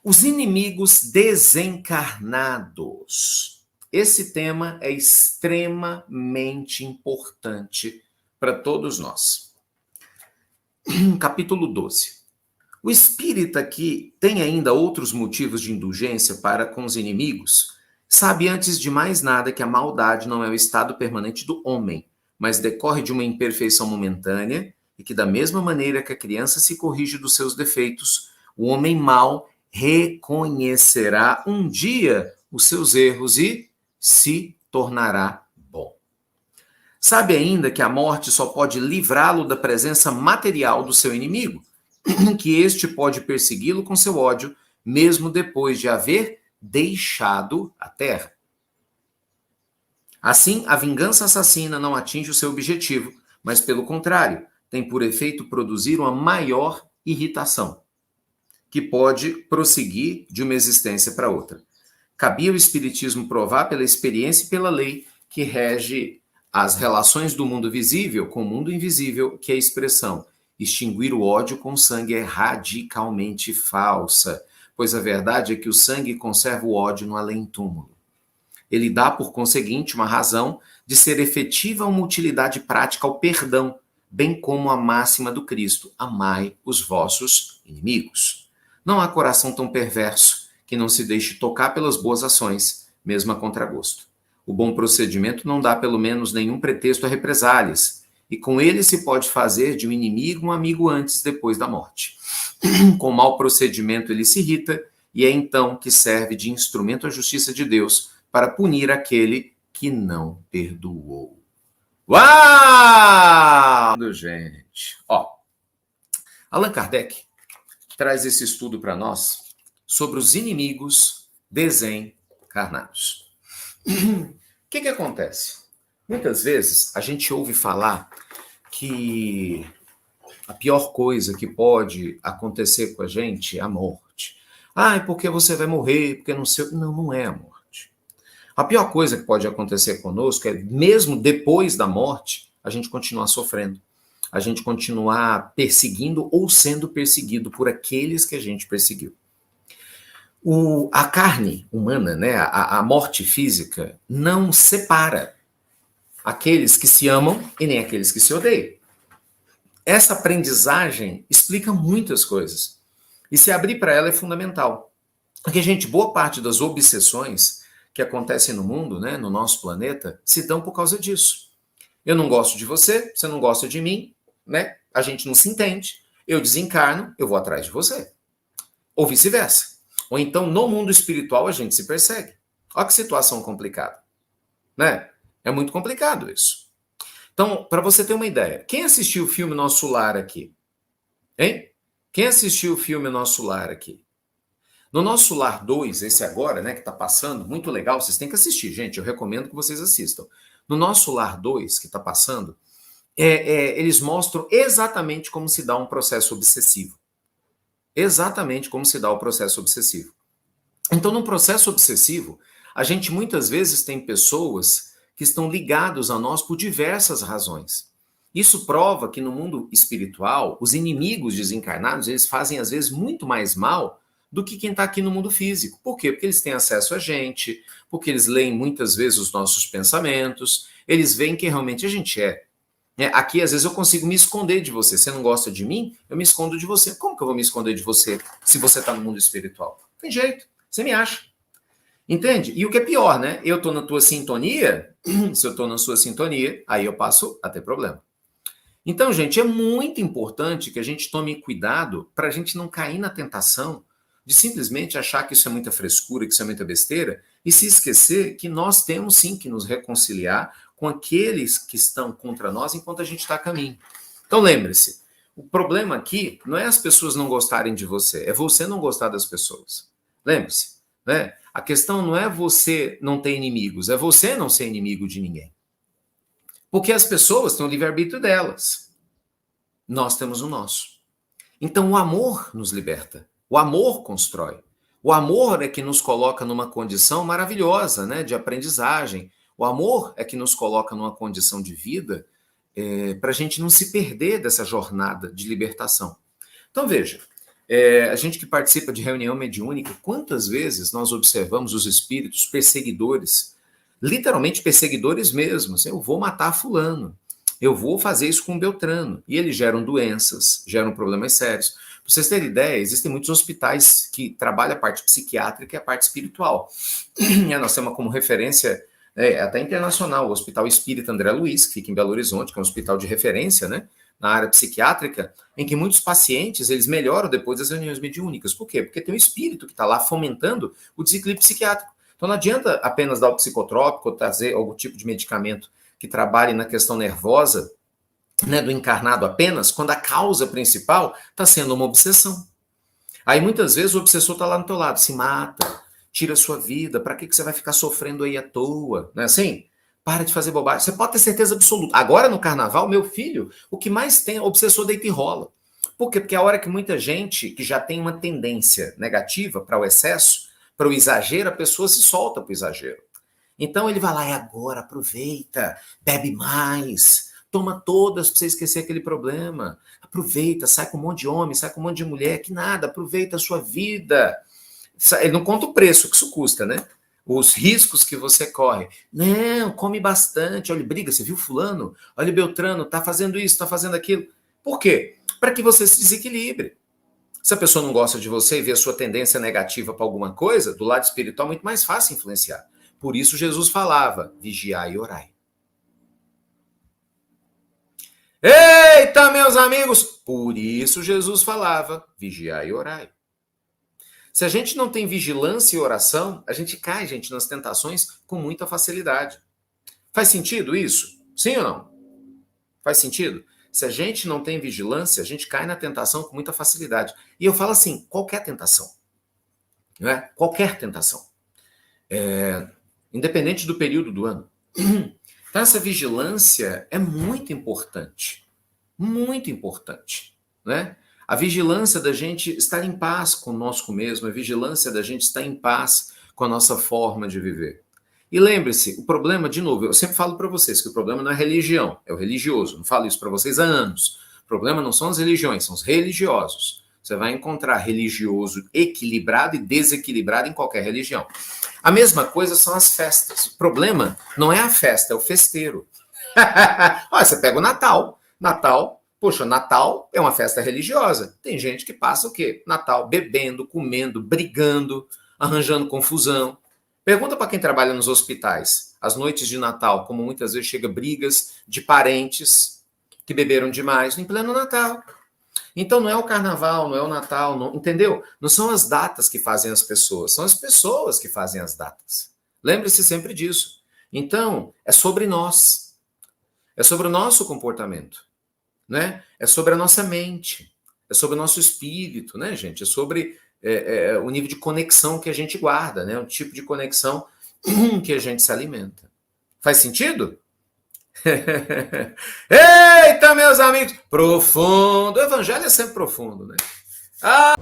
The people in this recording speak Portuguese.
Os inimigos desencarnados. Esse tema é extremamente importante para todos nós. Capítulo 12. O espírita que tem ainda outros motivos de indulgência para com os inimigos, sabe antes de mais nada que a maldade não é o estado permanente do homem, mas decorre de uma imperfeição momentânea e que da mesma maneira que a criança se corrige dos seus defeitos, o homem mau reconhecerá um dia os seus erros e se tornará bom. Sabe ainda que a morte só pode livrá-lo da presença material do seu inimigo, que este pode persegui-lo com seu ódio, mesmo depois de haver deixado a terra. Assim, a vingança assassina não atinge o seu objetivo, mas, pelo contrário, tem por efeito produzir uma maior irritação, que pode prosseguir de uma existência para outra. Cabia ao Espiritismo provar pela experiência e pela lei que rege as relações do mundo visível com o mundo invisível, que a expressão extinguir o ódio com sangue é radicalmente falsa, pois a verdade é que o sangue conserva o ódio no além-túmulo. Ele dá, por conseguinte, uma razão de ser efetiva uma utilidade prática ao perdão, bem como a máxima do Cristo: amai os vossos inimigos. Não há coração tão perverso que não se deixe tocar pelas boas ações, mesmo a contragosto. O bom procedimento não dá, pelo menos, nenhum pretexto a represálias, e com ele se pode fazer de um inimigo um amigo antes e depois da morte. Com mau procedimento ele se irrita, e é então que serve de instrumento à justiça de Deus para punir aquele que não perdoou. Uau! Gente, Allan Kardec traz esse estudo para nós sobre os inimigos desencarnados. O que acontece? Muitas vezes a gente ouve falar que a pior coisa que pode acontecer com a gente é a morte. É porque você vai morrer, porque não sei... Não, não é a morte. A pior coisa que pode acontecer conosco é, mesmo depois da morte, a gente continuar sofrendo. A gente continuar perseguindo ou sendo perseguido por aqueles que a gente perseguiu. A carne humana, né, a morte física, não separa aqueles que se amam e nem aqueles que se odeiam. Essa aprendizagem explica muitas coisas. E se abrir para ela é fundamental. Porque, gente, boa parte das obsessões que acontecem no mundo, né, no nosso planeta, se dão por causa disso. Eu não gosto de você, você não gosta de mim, né? A gente não se entende, eu desencarno, eu vou atrás de você. Ou vice-versa. Ou então, no mundo espiritual, a gente se persegue. Olha que situação complicada, né? É muito complicado isso. Então, para você ter uma ideia, quem assistiu o filme Nosso Lar aqui? Hein? Quem assistiu o filme Nosso Lar aqui? No Nosso Lar 2, esse agora, né, que está passando, muito legal, vocês têm que assistir, gente, eu recomendo que vocês assistam. No Nosso Lar 2, que está passando, eles mostram exatamente como se dá um processo obsessivo. Exatamente como se dá o processo obsessivo. Então, no processo obsessivo, a gente muitas vezes tem pessoas que estão ligados a nós por diversas razões. Isso prova que no mundo espiritual, os inimigos desencarnados, eles fazem às vezes muito mais mal do que quem está aqui no mundo físico. Por quê? Porque eles têm acesso a gente, porque eles leem muitas vezes os nossos pensamentos, eles veem quem realmente a gente é. Aqui, às vezes, eu consigo me esconder de você. Você não gosta de mim? Eu me escondo de você. Como que eu vou me esconder de você se você está no mundo espiritual? Tem jeito. Você me acha. Entende? E o que é pior, né? Eu estou na tua sintonia, se eu estou na sua sintonia, aí eu passo a ter problema. Então, gente, é muito importante que a gente tome cuidado para a gente não cair na tentação de simplesmente achar que isso é muita frescura, que isso é muita besteira, e se esquecer que nós temos sim que nos reconciliar com aqueles que estão contra nós enquanto a gente está a caminho. Então, lembre-se, o problema aqui não é as pessoas não gostarem de você, é você não gostar das pessoas. Lembre-se, né? A questão não é você não ter inimigos, é você não ser inimigo de ninguém. Porque as pessoas têm o livre-arbítrio delas. Nós temos o nosso. Então, o amor nos liberta. O amor constrói. O amor é que nos coloca numa condição maravilhosa, né, de aprendizagem. O amor é que nos coloca numa condição de vida para a gente não se perder dessa jornada de libertação. Então, veja, A gente que participa de reunião mediúnica, quantas vezes nós observamos os espíritos perseguidores, literalmente perseguidores mesmo, assim, eu vou matar fulano, eu vou fazer isso com Beltrano, e eles geram doenças, geram problemas sérios. Para vocês terem ideia, existem muitos hospitais que trabalham a parte psiquiátrica e a parte espiritual. Nós temos como referência até internacional, o Hospital Espírita André Luiz, que fica em Belo Horizonte, que é um hospital de referência, né, na área psiquiátrica, em que muitos pacientes eles melhoram depois das reuniões mediúnicas. Por quê? Porque tem um espírito que está lá fomentando o desequilíbrio psiquiátrico. Então não adianta apenas dar o psicotrópico ou trazer algum tipo de medicamento que trabalhe na questão nervosa, né, do encarnado apenas, quando a causa principal está sendo uma obsessão. Aí muitas vezes o obsessor está lá no teu lado, se mata, tira a sua vida, para que você vai ficar sofrendo aí à toa? Não é assim? Para de fazer bobagem. Você pode ter certeza absoluta. Agora no carnaval, meu filho, o que mais tem é obsessor deita e rola. Por quê? Porque é a hora que muita gente que já tem uma tendência negativa para o excesso, para o exagero, a pessoa se solta para o exagero. Então ele vai lá, agora, aproveita, bebe mais, toma todas para você esquecer aquele problema. Aproveita, sai com um monte de homem, sai com um monte de mulher, que nada, aproveita a sua vida. Ele não conta o preço que isso custa, né? Os riscos que você corre. Não, come bastante, olha, briga, você viu fulano? Olha, Beltrano, tá fazendo isso, tá fazendo aquilo. Por quê? Para que você se desequilibre. Se a pessoa não gosta de você e vê a sua tendência negativa para alguma coisa, do lado espiritual é muito mais fácil influenciar. Por isso Jesus falava, vigiai e orai. Eita, meus amigos! Por isso Jesus falava, vigiai e orai. Se a gente não tem vigilância e oração, a gente cai, gente, nas tentações com muita facilidade. Faz sentido isso? Sim ou não? Faz sentido? Se a gente não tem vigilância, a gente cai na tentação com muita facilidade. E eu falo assim, qualquer tentação. Não é? Qualquer tentação. Independente do período do ano. Então, essa vigilância é muito importante. Muito importante. Né? A vigilância da gente estar em paz conosco mesmo, a vigilância da gente estar em paz com a nossa forma de viver. E lembre-se, o problema, de novo, eu sempre falo para vocês que o problema não é religião, é o religioso. Não falo isso para vocês há anos. O problema não são as religiões, são os religiosos. Você vai encontrar religioso equilibrado e desequilibrado em qualquer religião. A mesma coisa são as festas. O problema não é a festa, é o festeiro. Olha, você pega o Natal. Poxa, Natal é uma festa religiosa. Tem gente que passa o quê? Natal bebendo, comendo, brigando, arranjando confusão. Pergunta para quem trabalha nos hospitais. As noites de Natal, como muitas vezes chega brigas de parentes que beberam demais em pleno Natal. Então não é o carnaval, não é o Natal, não, entendeu? Não são as datas que fazem as pessoas, são as pessoas que fazem as datas. Lembre-se sempre disso. Então, é sobre nós. É sobre o nosso comportamento. Né? É sobre a nossa mente. É sobre o nosso espírito, né, gente? É sobre o nível de conexão que a gente guarda, né? O tipo de conexão que a gente se alimenta. Faz sentido? Eita, meus amigos! Profundo! O evangelho é sempre profundo, né? Ah!